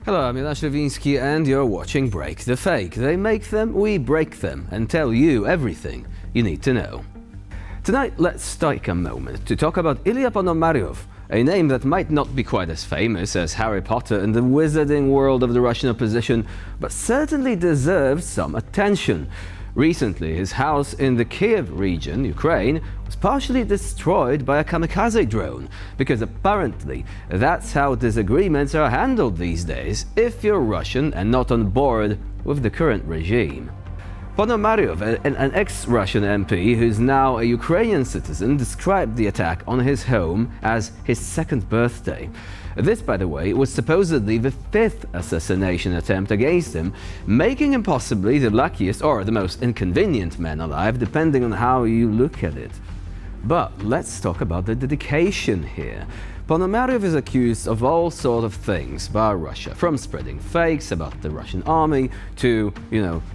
Hello, I'm Milosz Lewiński and you're watching Break the Fake. They make them, we break them, and tell you everything you need to know. Tonight, let's take a moment to talk about Ilya Ponomaryov, a name that might not be quite as famous as Harry Potter in the wizarding world of the Russian opposition, but certainly deserves some attention. Recently, his house in the Kiev region, Ukraine, was partially destroyed by a kamikaze drone, because apparently that's how disagreements are handled these days if you're Russian and not on board with the current regime. Ponomaryov, an ex-Russian MP who's now a Ukrainian citizen, described the attack on his home as his second birthday. This, by the way, was supposedly the fifth assassination attempt against him, making him possibly the luckiest or the most inconvenient man alive, depending on how you look at it. But let's talk about the dedication here. Ponomaryov is accused of all sorts of things by Russia, from spreading fakes about the Russian army to,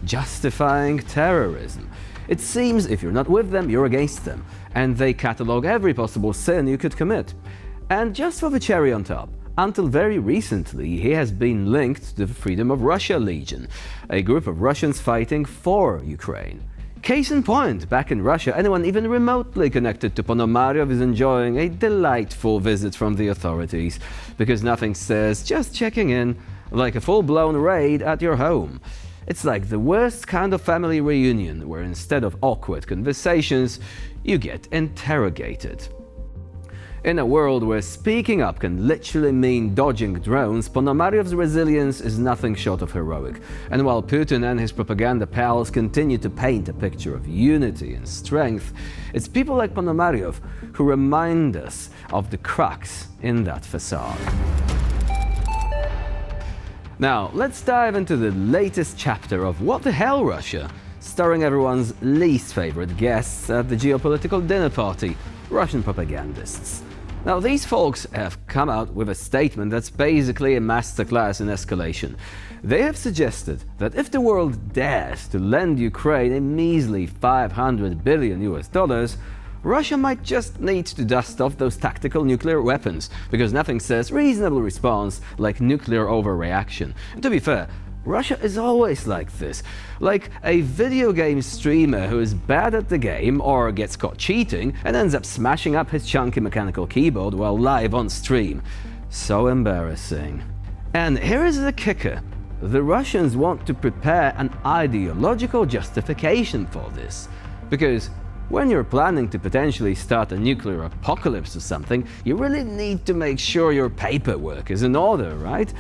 justifying terrorism. It seems if you're not with them, you're against them, and they catalogue every possible sin you could commit. And just for the cherry on top, until very recently, he has been linked to the Freedom of Russia Legion, a group of Russians fighting for Ukraine. Case in point, back in Russia, anyone even remotely connected to Ponomaryov is enjoying a delightful visit from the authorities, because nothing says just checking in like a full-blown raid at your home. It's like the worst kind of family reunion, where instead of awkward conversations, you get interrogated. In a world where speaking up can literally mean dodging drones, Ponomaryov's resilience is nothing short of heroic. And while Putin and his propaganda pals continue to paint a picture of unity and strength, it's people like Ponomaryov who remind us of the cracks in that facade. Now, let's dive into the latest chapter of What the Hell Russia, starring everyone's least favorite guests at the geopolitical dinner party, Russian propagandists. Now, these folks have come out with a statement that's basically a masterclass in escalation. They have suggested that if the world dares to lend Ukraine a measly $500 billion, Russia might just need to dust off those tactical nuclear weapons, because nothing says reasonable response like nuclear overreaction. And to be fair, Russia is always like this, like a video game streamer who is bad at the game or gets caught cheating and ends up smashing up his chunky mechanical keyboard while live on stream. So embarrassing. And here is the kicker. The Russians want to prepare an ideological justification for this. Because when you're planning to potentially start a nuclear apocalypse or something, you really need to make sure your paperwork is in order, right?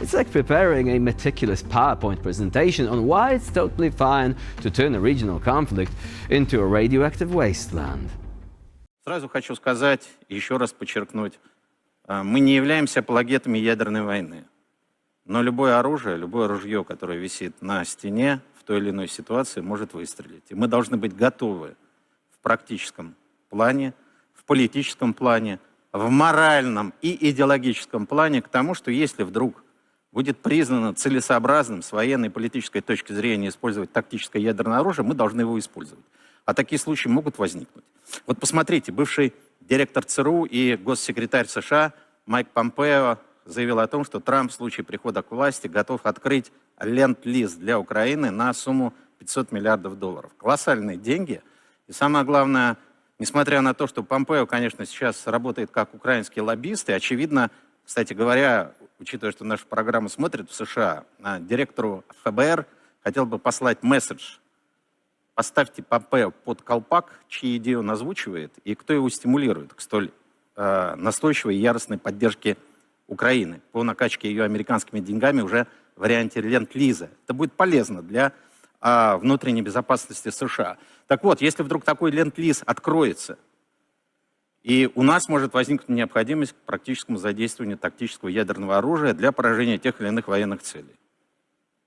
It's like preparing a meticulous PowerPoint presentation on why it's totally fine to turn a regional conflict into a radioactive wasteland. Сразу хочу сказать, еще раз подчеркнуть, мы не являемся апологетами ядерной войны. Но любое оружие, любое ружье, которое висит на стене, в той или иной ситуации может выстрелить. И мы должны быть готовы в практическом плане, в политическом плане, в моральном и идеологическом плане к тому, что если вдруг будет признано целесообразным с военной и политической точки зрения использовать тактическое ядерное оружие, мы должны его использовать. А такие случаи могут возникнуть. Вот посмотрите, бывший директор ЦРУ и госсекретарь США Майк Помпео заявил о том, что Трамп в случае прихода к власти готов открыть ленд-лиз для Украины на сумму $500 миллиардов. Колоссальные деньги. И самое главное, несмотря на то, что Помпео, конечно, сейчас работает как украинский лоббист, и очевидно, кстати говоря, учитывая, что нашу программу смотрят в США, директору ФБР хотел бы послать месседж. Поставьте Помпео под колпак, чьи идеи он озвучивает, и кто его стимулирует к столь настойчивой и яростной поддержке Украины по накачке ее американскими деньгами уже в варианте ленд-лиза. Это будет полезно для внутренней безопасности США. Так вот, если вдруг такой ленд-лиз откроется, и у нас может возникнуть необходимость к практическому задействованию тактического ядерного оружия для поражения тех или иных военных целей.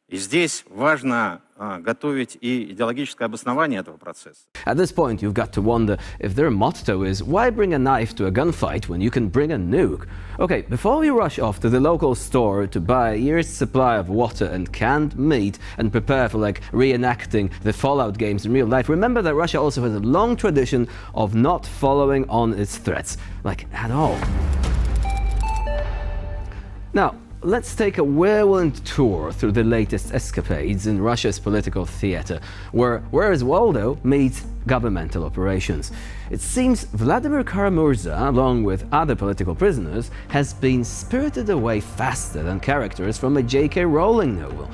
И здесь важно готовить и идеологическое обоснование этого процесса. At this point, you've got to wonder if their motto is, why bring a knife to a gunfight when you can bring a nuke? Okay, before we rush off to the local store to buy a year's supply of water and canned meat and prepare for reenacting the Fallout games in real life, remember that Russia also has a long tradition of not following on its threats, at all. Now, let's take a whirlwind tour through the latest escapades in Russia's political theater, whereas Waldo meets governmental operations. It seems Vladimir Kara-Murza, along with other political prisoners, has been spirited away faster than characters from a J.K. Rowling novel,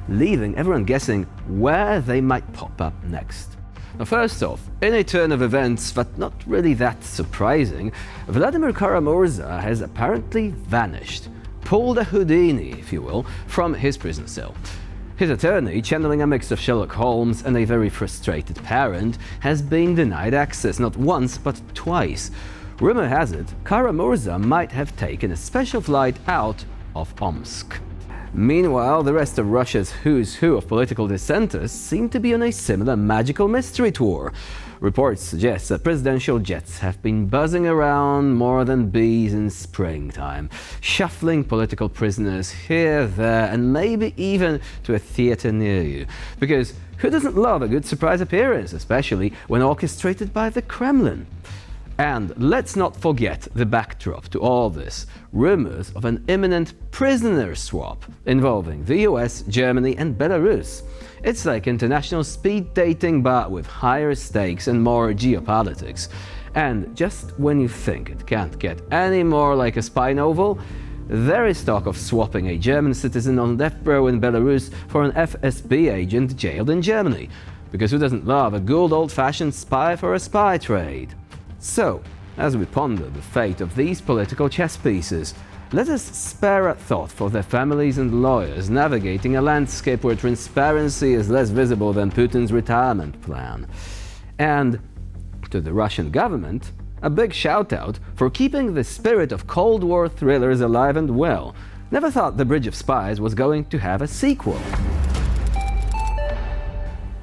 leaving everyone guessing where they might pop up next. Now, first off, in a turn of events but not really that surprising, Vladimir Kara-Murza has apparently vanished, pulled a Houdini, if you will, from his prison cell. His attorney, channeling a mix of Sherlock Holmes and a very frustrated parent, has been denied access not once but twice. Rumor has it, Kara-Murza might have taken a special flight out of Omsk. Meanwhile, the rest of Russia's who's who of political dissenters seem to be on a similar magical mystery tour. Reports suggest that presidential jets have been buzzing around more than bees in springtime, shuffling political prisoners here, there, and maybe even to a theater near you. Because who doesn't love a good surprise appearance, especially when orchestrated by the Kremlin? And let's not forget the backdrop to all this: rumors of an imminent prisoner swap involving the US, Germany, and Belarus. It's like international speed dating, but with higher stakes and more geopolitics. And just when you think it can't get any more like a spy novel, there is talk of swapping a German citizen on death row in Belarus for an FSB agent jailed in Germany. Because who doesn't love a good old-fashioned spy for a spy trade? So, as we ponder the fate of these political chess pieces, let us spare a thought for their families and lawyers navigating a landscape where transparency is less visible than Putin's retirement plan. And to the Russian government, a big shout-out for keeping the spirit of Cold War thrillers alive and well. Never thought The Bridge of Spies was going to have a sequel.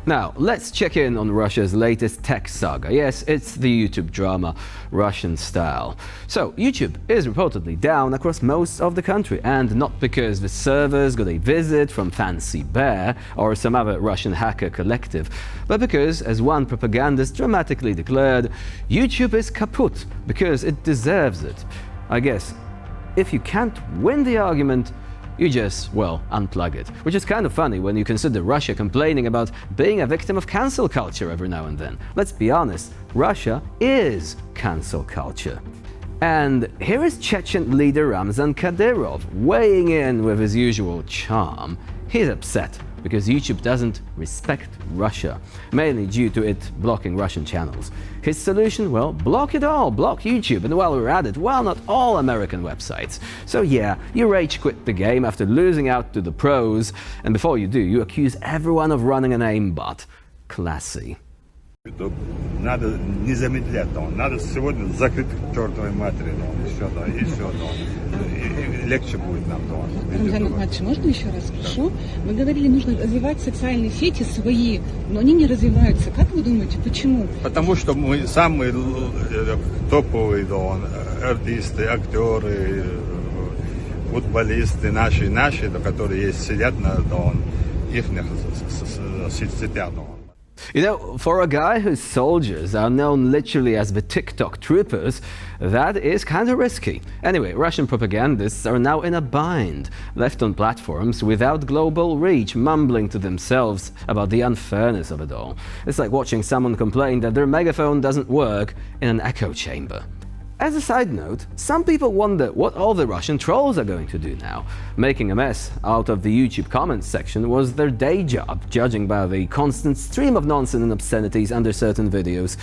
Now, let's check in on Russia's latest tech saga. Yes, it's the YouTube drama, Russian style. So, YouTube is reportedly down across most of the country, and not because the servers got a visit from Fancy Bear or some other Russian hacker collective, but because, as one propagandist dramatically declared, YouTube is kaput because it deserves it. I guess, if you can't win the argument, you just, well, unplug it. Which is kind of funny when you consider Russia complaining about being a victim of cancel culture every now and then. Let's be honest, Russia is cancel culture. And here is Chechen leader Ramzan Kadyrov weighing in with his usual charm. He's upset because YouTube doesn't respect Russia, mainly due to it blocking Russian channels. His solution? Well, block it all, block YouTube, and while we're at it, well, not all American websites. So yeah, you rage quit the game after losing out to the pros, and before you do, you accuse everyone of running an aimbot. Classy. Надо не замедлять, надо сегодня закрыть к чертовой матери, еще, и легче будет нам. Рамзан Ахматович, можно еще раз спрошу? Вы говорили, нужно развивать социальные сети свои, но они не развиваются. Как вы думаете, почему? Потому что мы самые топовые артисты, актеры, футболисты наши, которые есть, сидят на их сетях. You know, for a guy whose soldiers are known literally as the TikTok troopers, that is kind of risky. Anyway, Russian propagandists are now in a bind, left on platforms without global reach, mumbling to themselves about the unfairness of it all. It's like watching someone complain that their megaphone doesn't work in an echo chamber. As a side note, some people wonder what all the Russian trolls are going to do now. Making a mess out of the YouTube comments section was their day job, judging by the constant stream of nonsense and obscenities under certain videos.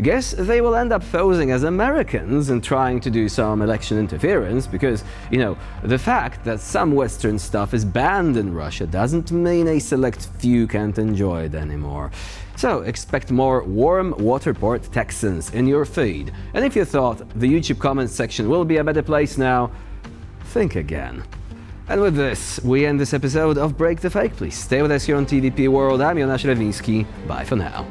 Guess they will end up posing as Americans and trying to do some election interference because, you know, the fact that some Western stuff is banned in Russia doesn't mean a select few can't enjoy it anymore. So expect more warm waterport Texans in your feed. And if you thought the YouTube comments section will be a better place now, think again. And with this, we end this episode of Break the Fake. Please stay with us here on TVP World. I'm Jonasz Rewiński. Bye for now.